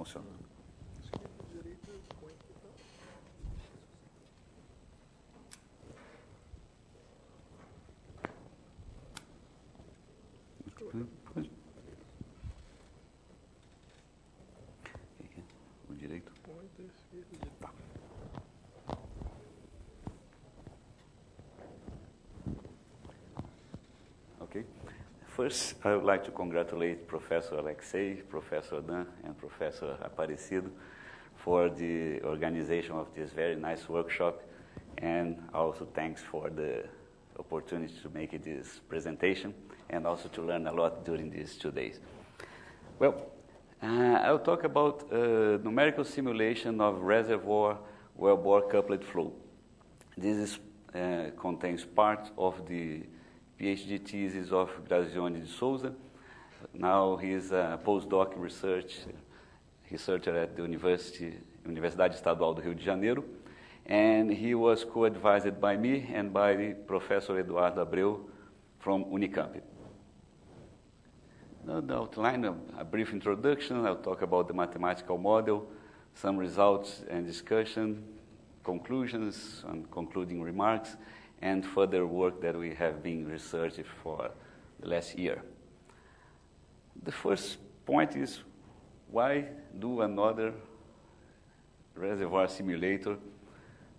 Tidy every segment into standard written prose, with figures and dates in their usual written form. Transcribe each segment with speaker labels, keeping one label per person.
Speaker 1: funciona. O direito. Tá. Okay. First, I would like to congratulate Professor Alexei, Professor Dan, and Professor Aparecido for the organization of this very nice workshop, and also thanks for the opportunity to make this presentation and also to learn a lot during these 2 days. Well, I'll talk about numerical simulation of reservoir-wellbore coupled flow. This contains part of the PhD thesis of de Souza. Now he's a postdoc researcher at the Universidade Estadual do Rio de Janeiro, and he was co-advised by me and by Professor Eduardo Abreu from Unicamp. Now, the outline, a brief introduction. I'll talk about the mathematical model, some results and discussion, conclusions and concluding remarks, and further work that we have been researching for the last year. The first point is, why do another reservoir simulator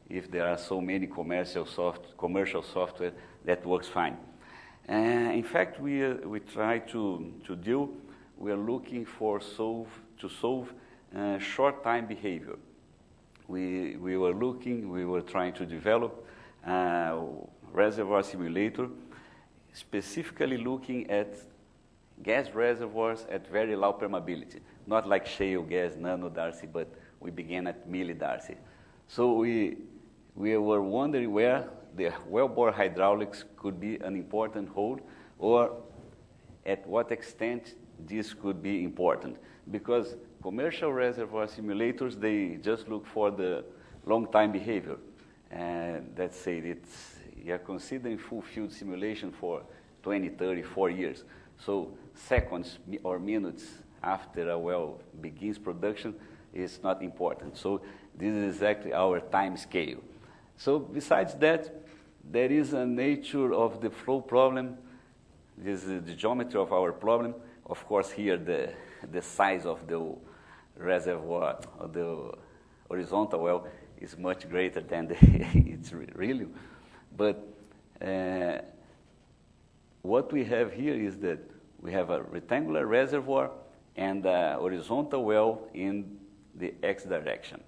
Speaker 1: if there are so many commercial software that works fine? In fact, we try to we are looking to solve short time behavior. We were trying to develop reservoir simulator, specifically looking at gas reservoirs at very low permeability, not like shale gas, nano-Darcy, but we began at milli-Darcy. So we were wondering where the wellbore hydraulics could be an important role, or at what extent this could be important. Because commercial reservoir simulators, they just look for the long time behavior. And let's say you are considering full field simulation for 20, 30, 40 years. So seconds or minutes after a well begins production is not important. So this is exactly our time scale. So besides that, there is a nature of the flow problem. This is the geometry of our problem. Of course, here the size of the reservoir, or the horizontal well, is much greater than its really. But what we have here is that we have a rectangular reservoir and a horizontal well in the x direction.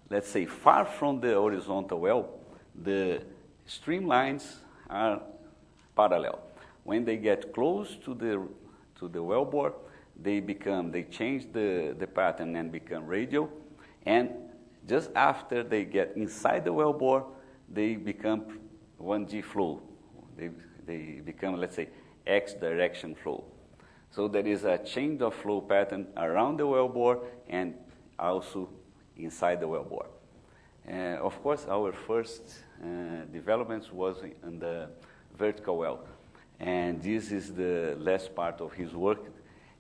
Speaker 1: Let's say far from the horizontal well, the streamlines are parallel. When they get close to the wellbore, they change the pattern and become radial, and just after they get inside the wellbore, they become 1G flow. They become, let's say, X direction flow. So there is a change of flow pattern around the wellbore and also inside the wellbore. Of course, our first developments was in the vertical well. And this is the last part of his work,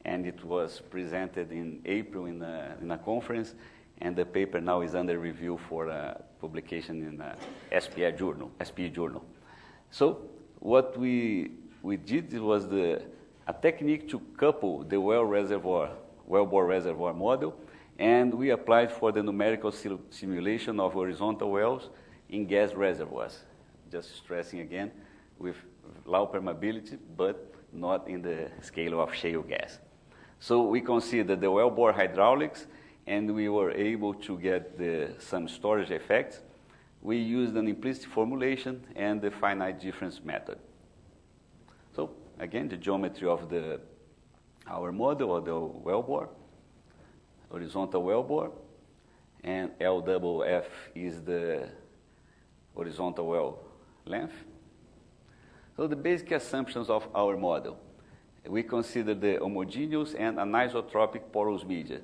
Speaker 1: and it was presented in April in a conference, and the paper now is under review for publication in SPE journal. So what we did was a technique to couple the wellbore reservoir model, and we applied for the numerical simulation of horizontal wells in gas reservoirs. Just stressing again, with low permeability, but not in the scale of shale gas. So we considered the wellbore hydraulics, and we were able to get some storage effects. We used an implicit formulation and the finite difference method. So again, the geometry of our model of the wellbore, horizontal wellbore, and LFF is the horizontal well length. So the basic assumptions of our model. We consider the homogeneous and anisotropic porous media.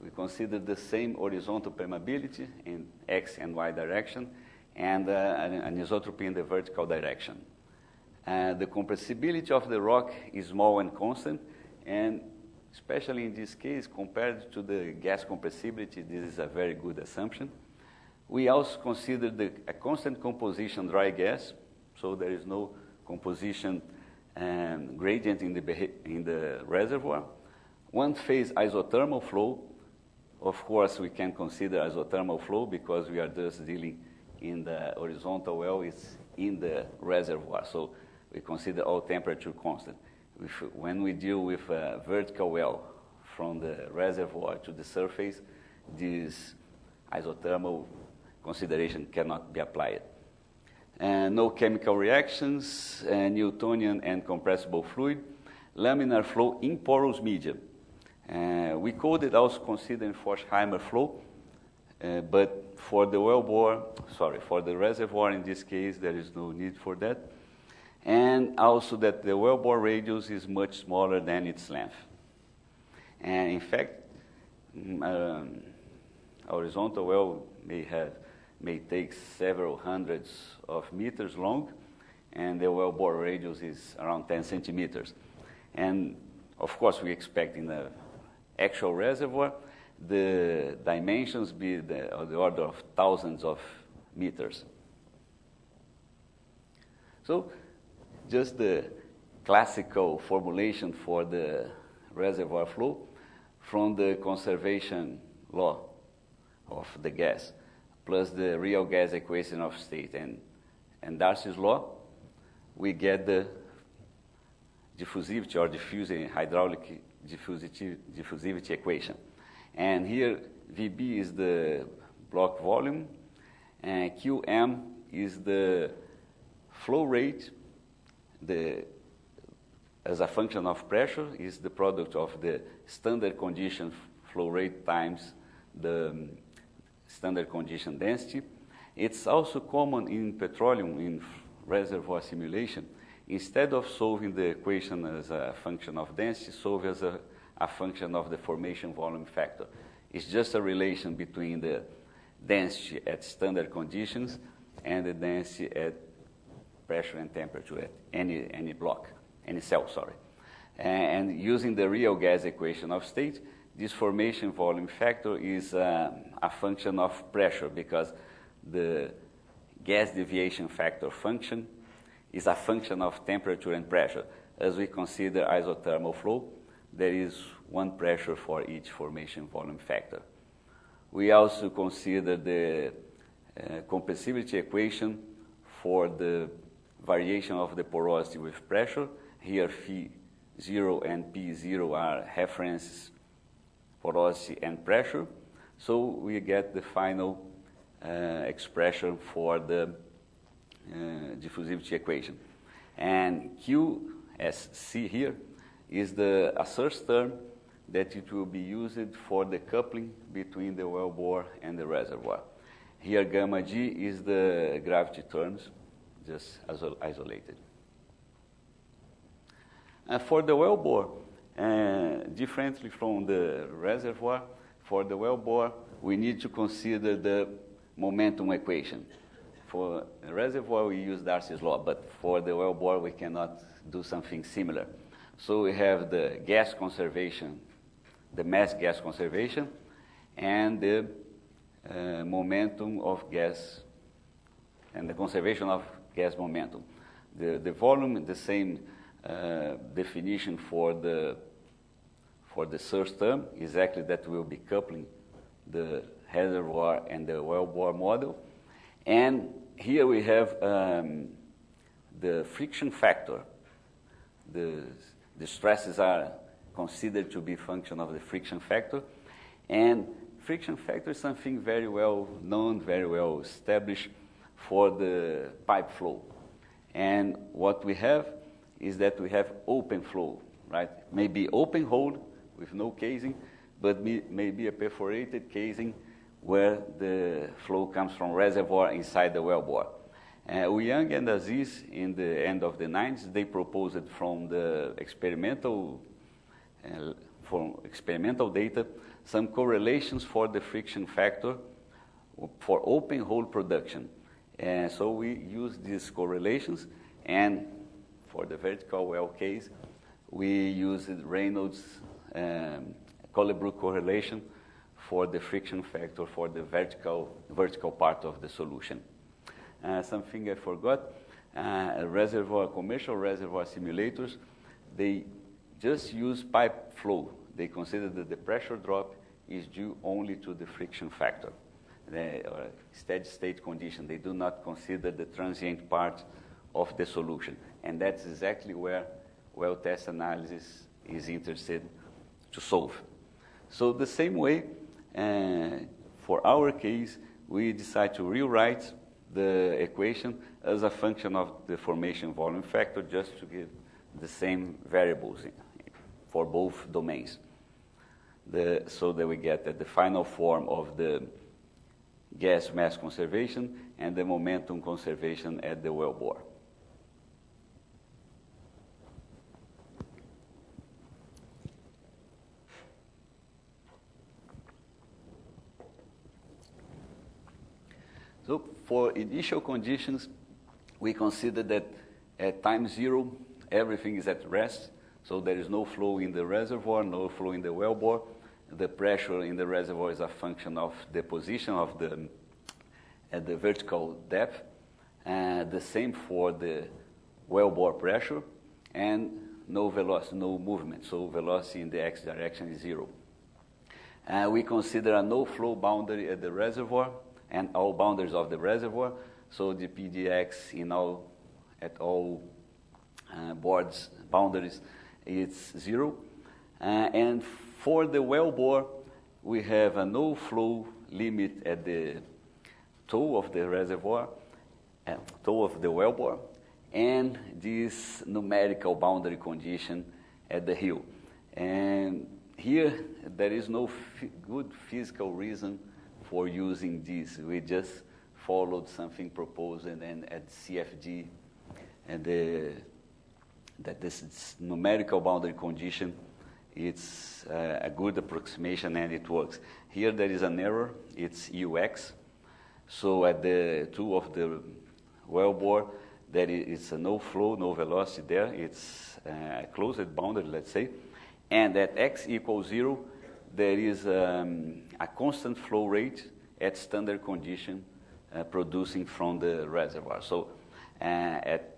Speaker 1: We consider the same horizontal permeability in X and Y direction, and anisotropy in the vertical direction. The compressibility of the rock is small and constant, and especially in this case, compared to the gas compressibility, this is a very good assumption. We also consider a constant composition dry gas, so there is no composition gradient in the reservoir. One phase isothermal flow. Of course, we can consider isothermal flow because we are just dealing in the horizontal well, it's in the reservoir, so we consider all temperature constant. When we deal with a vertical well from the reservoir to the surface, this isothermal consideration cannot be applied. No chemical reactions, Newtonian and compressible fluid, laminar flow in porous medium. We coded also considering Forchheimer flow, but for the for the reservoir in this case, there is no need for that. And also that the wellbore radius is much smaller than its length. And in fact, a horizontal well may take several hundreds of meters long, and the wellbore radius is around 10 centimeters. And of course, we expect in the actual reservoir, the dimensions be of the order of thousands of meters. So, just the classical formulation for the reservoir flow from the conservation law of the gas, plus the real gas equation of state and Darcy's law, we get the diffusivity or hydraulic diffusivity equation. And here, VB is the block volume, and QM is the flow rate, as a function of pressure, is the product of the standard condition flow rate times the standard condition density. It's also common in petroleum, in reservoir simulation. Instead of solving the equation as a function of density, solve as a function of the formation volume factor. It's just a relation between the density at standard conditions and the density at pressure and temperature at any block, any cell, sorry. And using the real gas equation of state, this formation volume factor is a function of pressure because the gas deviation factor function is a function of temperature and pressure. As we consider isothermal flow, there is one pressure for each formation volume factor. We also consider the compressibility equation for the variation of the porosity with pressure. Here, phi0 and P0 are reference porosity and pressure. So we get the final expression for the diffusivity equation. And QSC here is the source term that it will be used for the coupling between the wellbore and the reservoir. Here, gamma G is the gravity terms, just isolated. For the wellbore, differently from the reservoir, for the wellbore, we need to consider the momentum equation. For the reservoir, we use Darcy's law, but for the wellbore, we cannot do something similar. So we have the gas conservation, the mass gas conservation, and the momentum of gas, and the conservation of gas momentum. The volume, the same definition for the source term, exactly that will be coupling the reservoir and the wellbore model. And here we have the friction factor. The stresses are considered to be function of the friction factor. And friction factor is something very well known, very well established for the pipe flow. And what we have is that we have open flow, right? Maybe open hole with no casing, but maybe a perforated casing where the flow comes from reservoir inside the wellbore. Young and Aziz, in the end of the 90s, they proposed from the experimental data some correlations for the friction factor for open hole production. And so we use these correlations, and for the vertical well case, we used Reynolds Colebrook correlation for the friction factor for the vertical part of the solution. Something I forgot, commercial reservoir simulators, they just use pipe flow. They consider that the pressure drop is due only to the friction factor, or steady state condition. They do not consider the transient part of the solution. And that's exactly where well test analysis is interested to solve. So the same way, for our case, we decide to rewrite the equation as a function of the formation volume factor, just to give the same variables for both domains. So that we get the final form of the gas mass conservation and the momentum conservation at the wellbore. So for initial conditions, we consider that at time 0, everything is at rest. So there is no flow in the reservoir, no flow in the wellbore. The pressure in the reservoir is a function of the position of at the vertical depth. The same for the wellbore pressure, and no velocity, no movement. So velocity in the x direction is 0. We consider a no flow boundary at the reservoir and all boundaries of the reservoir. So the PDX at all boundaries, it's 0. And for the wellbore, we have a no flow limit at the toe of the reservoir, toe of the wellbore, and this numerical boundary condition at the hill. And here, there is no good physical reason for using this. We just followed something proposed and at CFD, and that this numerical boundary condition, it's a good approximation and it works. Here there is an error, it's UX. So at the toe of the wellbore, there is a no flow, no velocity there. It's a closed boundary, let's say. And at x equals 0, there is a constant flow rate at standard condition producing from the reservoir. So at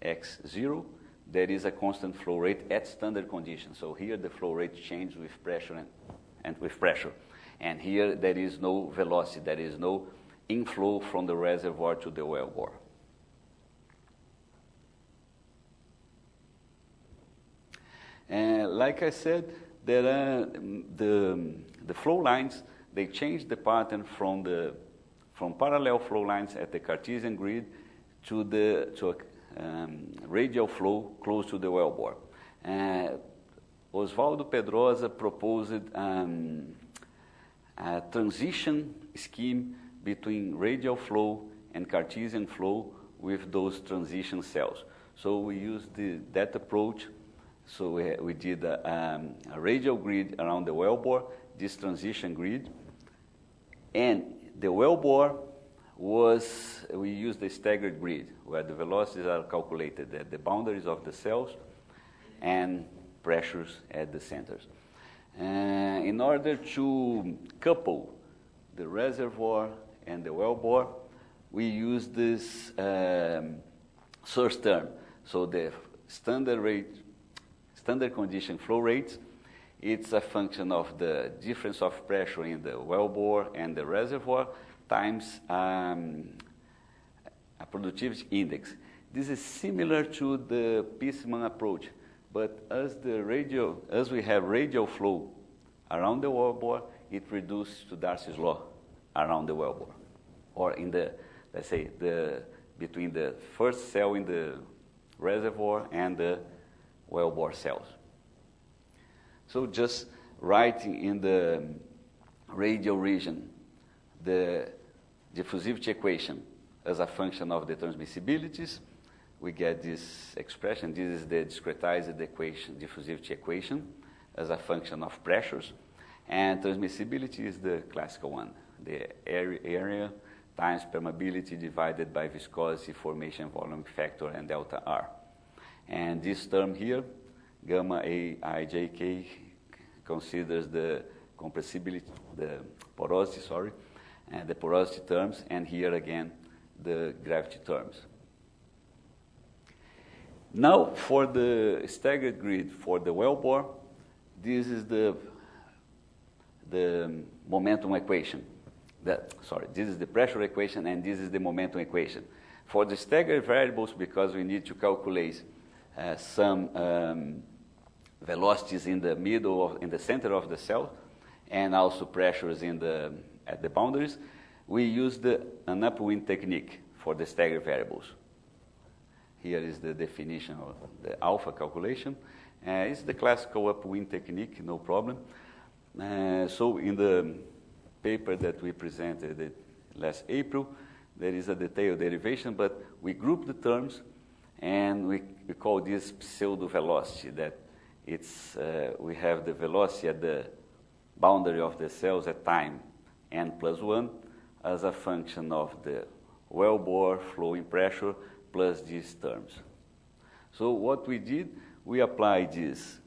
Speaker 1: x0, there is a constant flow rate at standard condition. So here the flow rate changes with pressure and with pressure. And here there is no velocity, there is no inflow from the reservoir to the wellbore. And like I said, there are the flow lines, they change the pattern from parallel flow lines at the Cartesian grid to a radial flow close to the wellbore. Osvaldo Pedrosa proposed a transition scheme between radial flow and Cartesian flow with those transition cells. So we used that approach. So we did a radial grid around the wellbore, this transition grid. And the wellbore we used a staggered grid where the velocities are calculated at the boundaries of the cells and pressures at the centers. In order to couple the reservoir and the wellbore, we use this source term. So the standard condition flow rate, it's a function of the difference of pressure in the wellbore and the reservoir times a productivity index. This is similar to the Piesman approach, but as we have radial flow around the wellbore, it reduces to Darcy's law around the wellbore, or in the, let's say, between the first cell in the reservoir and the wellbore cells. So just writing in the radial region the diffusivity equation as a function of the transmissibilities, we get this expression. This is the discretized equation, diffusivity equation, as a function of pressures. And transmissibility is the classical one, the area times permeability divided by viscosity, formation volume factor, and delta R. And this term here gamma Aij considers the compressibility, the porosity, sorry, and the porosity terms, and here again the gravity terms. Now for the staggered grid for the wellbore, this is the momentum equation. This is the pressure equation, and this is the momentum equation. For the staggered variables, because we need to calculate some velocities in the middle, in the center of the cell, and also pressures at the boundaries, we use an upwind technique for the staggered variables. Here is the definition of the alpha calculation. It's the classical upwind technique, no problem. So in the paper that we presented last April, there is a detailed derivation, but we group the terms, and we call this pseudo-velocity, that we have the velocity at the boundary of the cells at time n+1 as a function of the wellbore flowing pressure plus these terms. So what we did, we applied this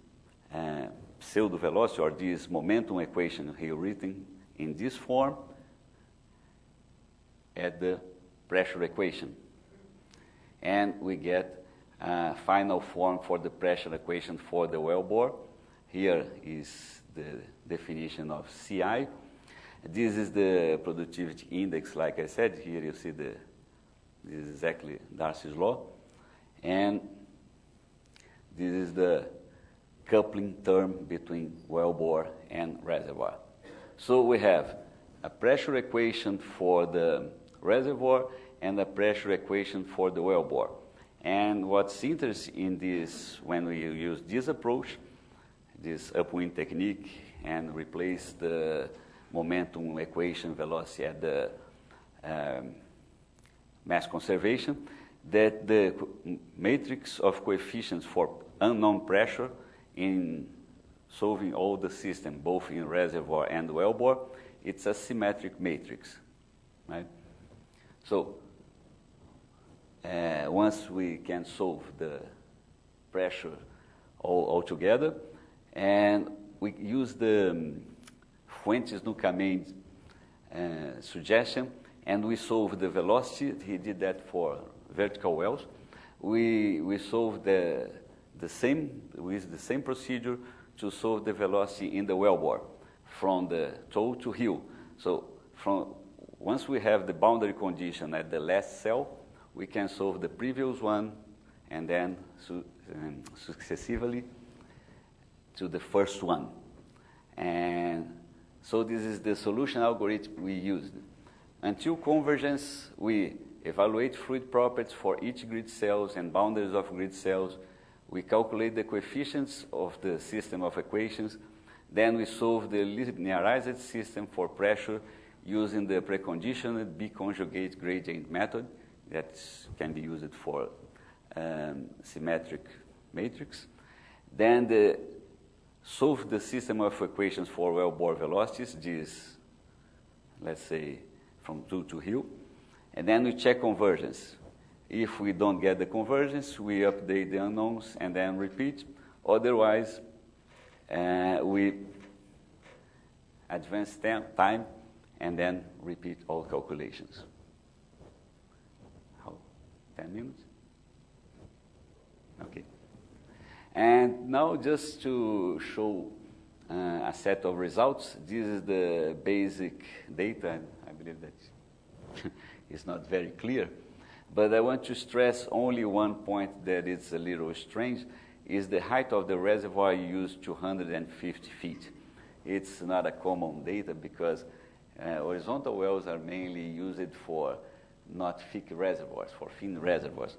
Speaker 1: pseudo-velocity, or this momentum equation here written in this form at the pressure equation. And we get a final form for the pressure equation for the wellbore. Here is the definition of CI. This is the productivity index, like I said. Here you see this is exactly Darcy's law. And this is the coupling term between wellbore and reservoir. So we have a pressure equation for the reservoir and a pressure equation for the wellbore. And what's interesting in this, when we use this approach, this upwind technique, and replace the momentum equation velocity at the mass conservation, that the matrix of coefficients for unknown pressure in solving all the system, both in reservoir and wellbore, it's a symmetric matrix, right? So once we can solve the pressure all together, and we use the Fuentes-Nucamen suggestion, and we solve the velocity. He did that for vertical wells. We solve with the same procedure to solve the velocity in the wellbore from the toe to heel. So once we have the boundary condition at the last cell, we can solve the previous one, and then successively to the first one. And so this is the solution algorithm we used. Until convergence, we evaluate fluid properties for each grid cells and boundaries of grid cells. We calculate the coefficients of the system of equations. Then we solve the linearized system for pressure using the preconditioned B-conjugate gradient method that can be used for symmetric matrix. Then solve the system of equations for wellbore velocities, this, let's say, from toe to heel. And then we check convergence. If we don't get the convergence, we update the unknowns and then repeat. Otherwise, we advance time and then repeat all calculations. How? 10 minutes? Okay. And now just to show a set of results, this is the basic data. I believe that it's not very clear. But I want to stress only one point that is a little strange, is the height of the reservoir used 250 feet. It's not a common data because horizontal wells are mainly used for not thick reservoirs, for thin reservoirs.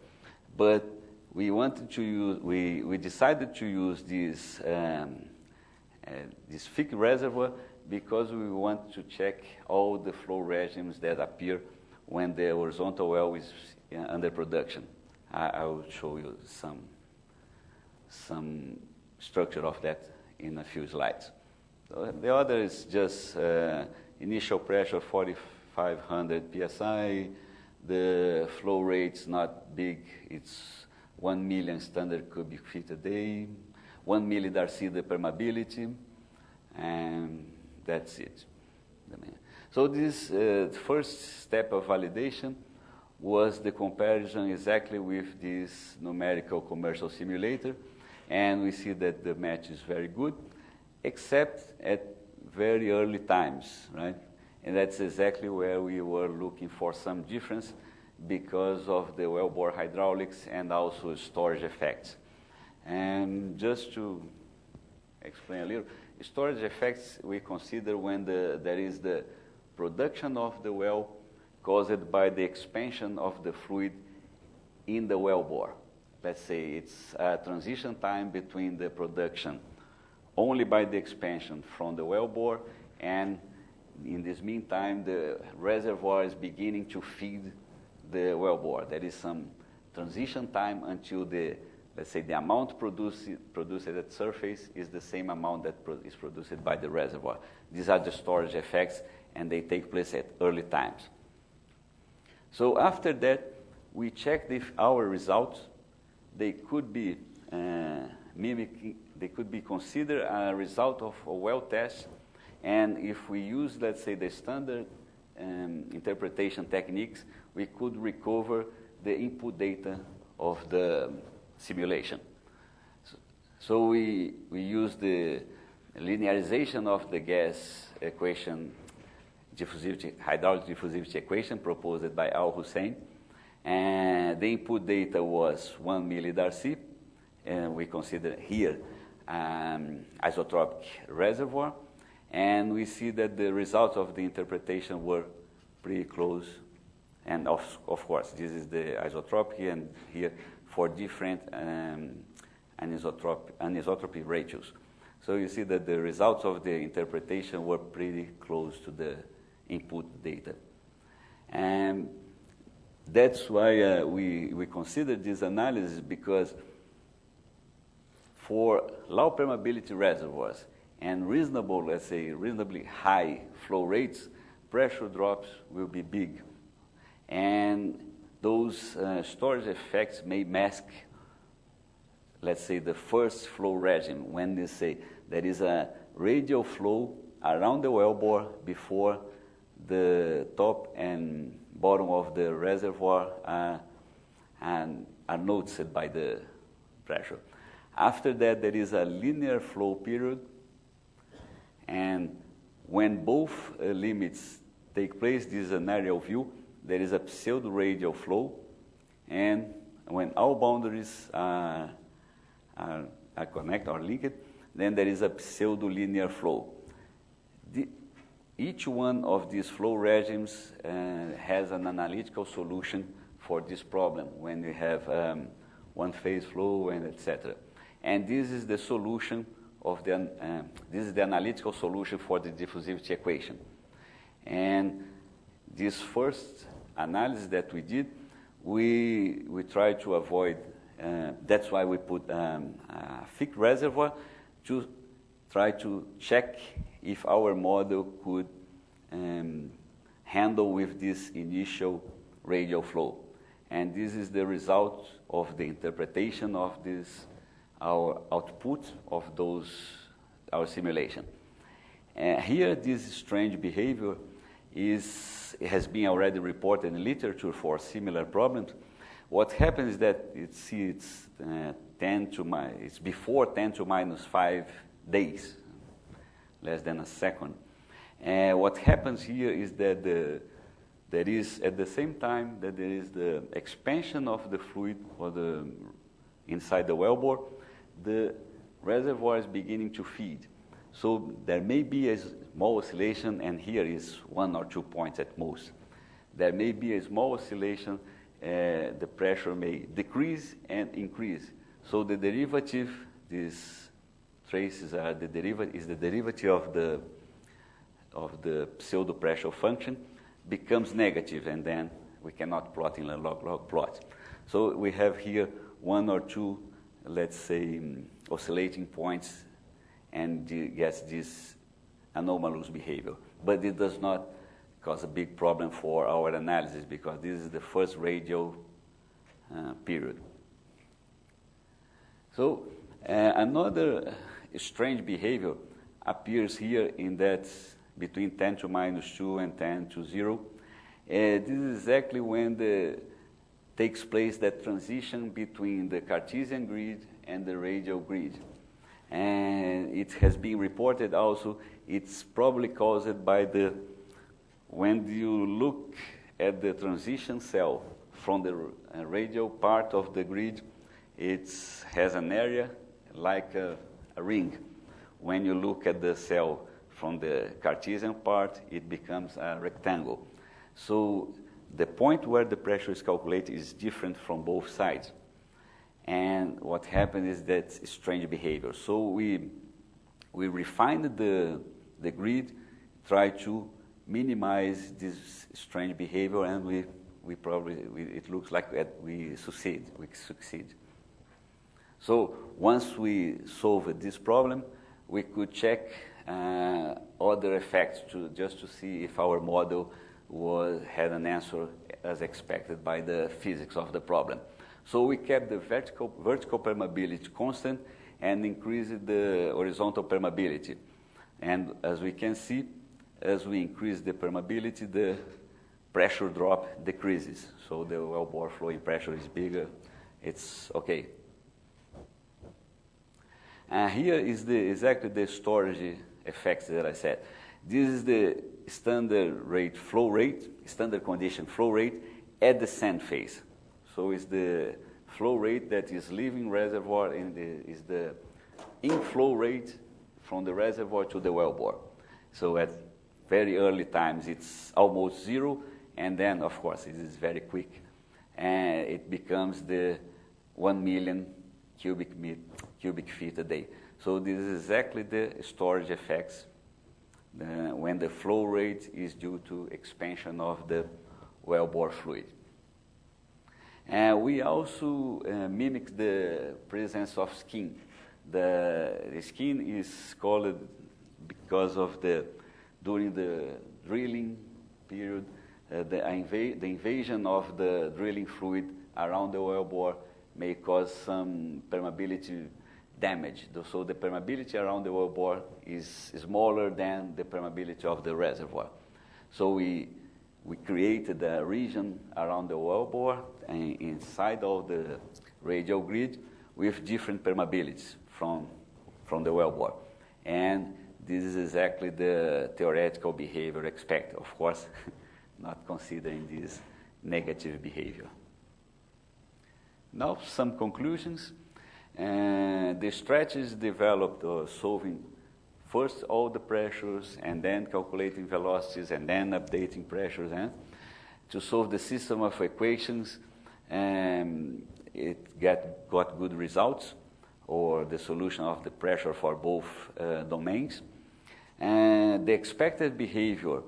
Speaker 1: But we wanted to use, we decided to use this thick reservoir because we want to check all the flow regimes that appear when the horizontal well is under production. I will show you some structure of that in a few slides. So the other is just initial pressure 4,500 psi. The flow rate's not big. It's 1 million standard cubic feet a day. 1 millidarcy the permeability, and that's it. So this first step of validation was the comparison exactly with this numerical commercial simulator, and we see that the match is very good, except at very early times, right? And that's exactly where we were looking for some difference because of the wellbore hydraulics and also storage effects. And just to explain a little, storage effects we consider when there is the production of the well caused by the expansion of the fluid in the wellbore. Let's say it's a transition time between the production only by the expansion from the wellbore, and in this meantime the reservoir is beginning to feed the wellbore. There is some transition time until the, let's say, the amount produced at surface is the same amount that is produced by the reservoir. These are the storage effects, and they take place at early times. So after that, we checked if our results, they could be they could be considered a result of a well test, and if we use, let's say, the standard interpretation techniques, we could recover the input data of the simulation. So we use the linearization of the gas equation, hydraulic diffusivity equation proposed by Al-Hussein, and the input data was 1 millidarcy, and we consider here isotropic reservoir, and we see that the results of the interpretation were pretty close, and of course this is the isotropy, and here for different anisotropy ratios. So you see that the results of the interpretation were pretty close to the input data. And that's why we consider this analysis, because for low permeability reservoirs and reasonable, let's say, reasonably high flow rates, pressure drops will be big. And those storage effects may mask, let's say, the first flow regime, when they say there is a radial flow around the wellbore before the top and bottom of the reservoir are noticed by the pressure. After that, there is a linear flow period, and when both limits take place, this is an aerial view, there is a pseudo-radial flow, and when all boundaries are connected or linked, then there is a pseudo-linear flow. Each one of these flow regimes has an analytical solution for this problem when you have one-phase flow and etc. And this is the solution of this is the analytical solution for the diffusivity equation. And this first analysis that we did, we tried to avoid, that's why we put a thick reservoir to try to check if our model could handle with this initial radial flow. And this is the result of the interpretation of this, our output of our simulation. Here, this strange behavior has been already reported in literature for similar problems. What happens is that it's before 10 to minus 5 days, less than a second. And what happens here is that there is, at the same time that there is the expansion of the fluid or inside the wellbore, the reservoir is beginning to feed. So there may be a small oscillation, and here is 1 or 2 points at most. There may be a small oscillation, the pressure may decrease and increase. So the derivative, these traces are the derivative of the pseudo pressure function becomes negative, and then we cannot plot in a log-log plot. So we have here 1 or 2, let's say, oscillating points, and gets this anomalous behavior. But it does not cause a big problem for our analysis, because this is the first radial period. So Another strange behavior appears here in that between 10 to minus 2 and 10 to 0. This is exactly when takes place that transition between the Cartesian grid and the radial grid. And it has been reported also, it's probably caused by when you look at the transition cell from the radial part of the grid, it has an area like a ring. When you look at the cell from the Cartesian part, it becomes a rectangle. So the point where the pressure is calculated is different from both sides. And what happened is that strange behavior. So we refined the grid, try to minimize this strange behavior, and we probably, it looks like we succeed. So once we solved this problem, we could check other effects just to see if our model had an answer as expected by the physics of the problem. So we kept the vertical permeability constant and increased the horizontal permeability. And as we can see, as we increase the permeability, the pressure drop decreases. So the wellbore flowing pressure is bigger. It's okay. And here is exactly the storage effects that I said. This is the standard condition flow rate at the sand phase. So it's the flow rate that is leaving reservoir and is the inflow rate from the reservoir to the wellbore. So at very early times it's almost zero, and then of course it is very quick, and it becomes the 1 million cubic feet a day. So this is exactly the storage effects when the flow rate is due to expansion of the wellbore fluid. And we also mimic the presence of skin. The skin is called because of during the drilling period, the invasion of the drilling fluid around the wellbore may cause some permeability damage. So the permeability around the wellbore is smaller than the permeability of the reservoir. So we created a region around the wellbore and inside of the radial grid with different permeabilities from the wellbore. And this is exactly the theoretical behavior expected, of course, not considering this negative behavior. Now, some conclusions. The strategies developed solving first all the pressures and then calculating velocities and then updating pressures, and to solve the system of equations, it got good results, or the solution of the pressure for both domains. And the expected behavior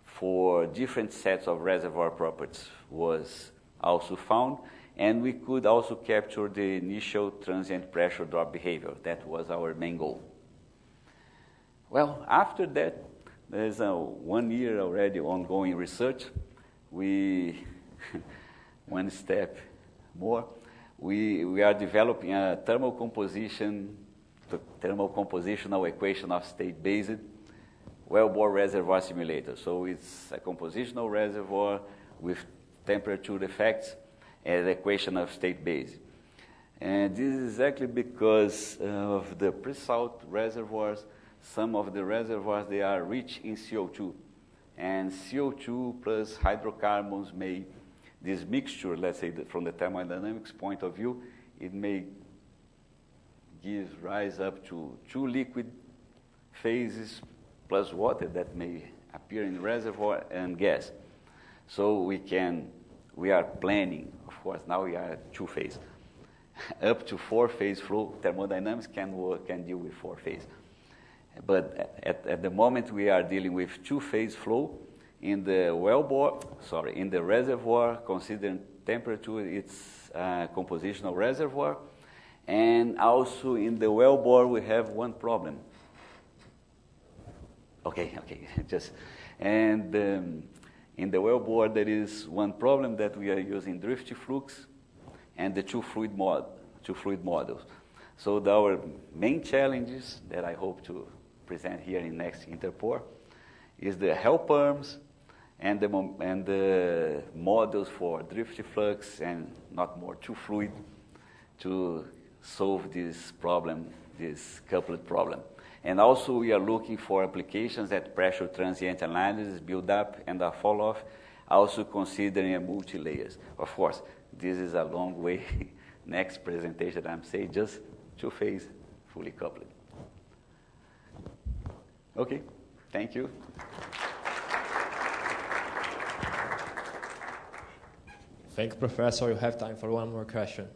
Speaker 1: for different sets of reservoir properties was also found, and we could also capture the initial transient pressure drop behavior. That was our main goal. Well, after that, there's 1 year already ongoing research. We, one step more, we are developing a thermal compositional equation of state-based wellbore reservoir simulator. So it's a compositional reservoir with temperature effects and the equation of state-based. And this is exactly because of the pre-salt reservoirs. Some of the reservoirs, they are rich in CO2. And CO2 plus hydrocarbons this mixture, let's say from the thermodynamics point of view, it may give rise up to 2 liquid phases plus water that may appear in the reservoir and gas. So we are planning, of course, now we are at 2-phase. Up to 4-phase flow, thermodynamics can deal with 4-phase. But at the moment we are dealing with 2-phase flow in the in the reservoir, considering temperature, it's a compositional reservoir. And also in the wellbore we have one problem. In the wellbore there is one problem that we are using drift flux and the two fluid models. So our main challenges that I hope to present here in next Interpore is the help arms and the models for drift flux and not more too fluid to solve this problem, this couplet problem. And also we are looking for applications at pressure transient analysis, build up and a fall off, also considering a multi-layers. Of course, this is a long way. Next presentation I'm saying just two-phase fully coupled. Okay, thank you.
Speaker 2: Thank you, Professor. You have time for one more question.